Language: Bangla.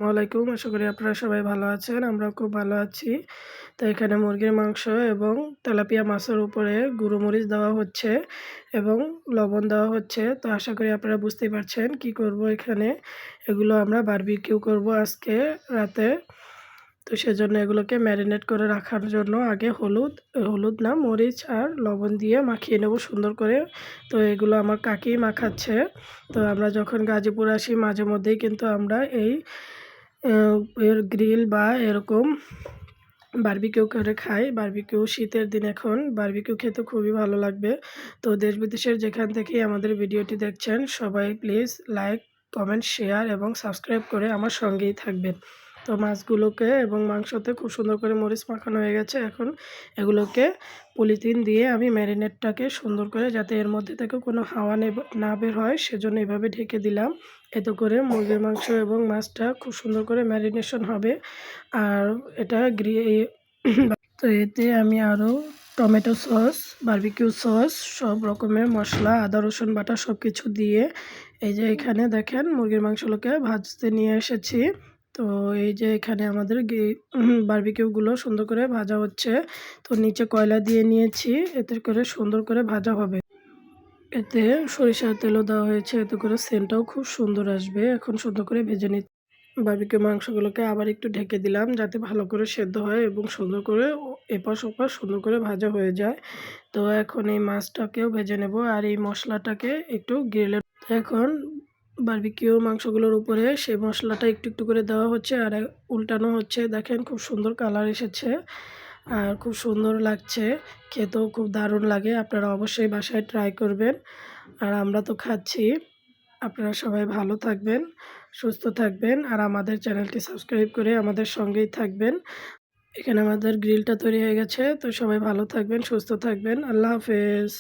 ওয়ালাইকুম, আশা করি আপনারা সবাই ভালো আছেন। আমরাও খুব ভালো আছি। তো এখানে মুরগির মাংস এবং তেলাপিয়া মাছের উপরে গুঁড়ো মরিচ দেওয়া হচ্ছে এবং লবণ দেওয়া হচ্ছে। তো আশা করি আপনারা বুঝতেই পারছেন কি করব এখানে। এগুলো আমরা বারবিকিউ করব আজকে রাতে। তো সেজন্য এগুলোকে ম্যারিনেট করে রাখার জন্য আগে হলুদ না মরিচ আর লবণ দিয়ে মাখিয়ে নেব সুন্দর করে। তো এগুলো আমার কাকি মাখাচ্ছে। তো আমরা যখন গাজীপুর আসি মাঝে মধ্যেই কিন্তু আমরা এই এর গ্রিল বা এরকম বারবিকিউ করে খাই। বারবিকিউ শীতের দিন এখন বারবিকিউ খেতে খুবই ভালো লাগবে। তো দেশ বিদেশের যেখান থেকেই আমাদের ভিডিওটি দেখছেন সবাই প্লিজ লাইক, কমেন্ট, শেয়ার এবং সাবস্ক্রাইব করে আমার সঙ্গেই থাকবেন। তো মাছগুলোকে এবং মাংসতে খুব সুন্দর করে মরিচ মাখানো হয়ে গেছে। এখন এগুলোকে পলিথিন দিয়ে আমি ম্যারিনেটটাকে সুন্দর করে, যাতে এর মধ্যে থেকে কোনো হাওয়া না বের হয়, সেজন্য এভাবে ঢেকে দিলাম। এতে করে মুরগির মাংস এবং মাছটা খুব সুন্দর করে ম্যারিনেশন হবে। আর এটা তো এতে আমি আরও টমেটো সস, বারবিকিউ সস, সব রকমের মশলা, আদা রসুন বাটা সব কিছু দিয়ে এই যে এখানে দেখেন মুরগির মাংসগুলোকে ভাজতে নিয়ে এসেছি। তো এই যে এখানে আমাদের বারবিকিউগুলো সুন্দর করে ভাজা হচ্ছে। তো নিচে কয়লা দিয়ে নিয়েছি, এতে করে সুন্দর করে ভাজা হবে। এতে সরিষার তেলও দেওয়া হয়েছে, এতে করে সেন্টটাও খুব সুন্দর আসবে। এখন সুন্দর করে ভেজে নিচ্ছি। বারবিকিউ মাংসগুলোকে আবার একটু ঢেকে দিলাম যাতে ভালো করে সেদ্ধ হয় এবং সুন্দর করে এপাশ ওপাশ সুন্দর করে ভাজা হয়ে যায়। তো এখন এই মাছটাকেও ভেজে নেব আর এই মশলাটাকে একটু গ্রিলে। এখন বারবিকিউ মাংসগুলোর উপরে সেই মশলাটা একটু একটু করে দেওয়া হচ্ছে আর উল্টানো হচ্ছে। দেখেন খুব সুন্দর কালার এসেছে আর খুব সুন্দর লাগছে, খেতেও খুব দারুণ লাগে। আপনারা অবশ্যই বাসায় ট্রাই করবেন। আর আমরা তো খাচ্ছি। আপনারা সবাই ভালো থাকবেন, সুস্থ থাকবেন আর আমাদের চ্যানেলটি সাবস্ক্রাইব করে আমাদের সঙ্গেই থাকবেন। এখানে আমাদের গ্রিলটা তৈরি হয়ে গেছে। তো সবাই ভালো থাকবেন, সুস্থ থাকবেন। আল্লাহ হাফেজ।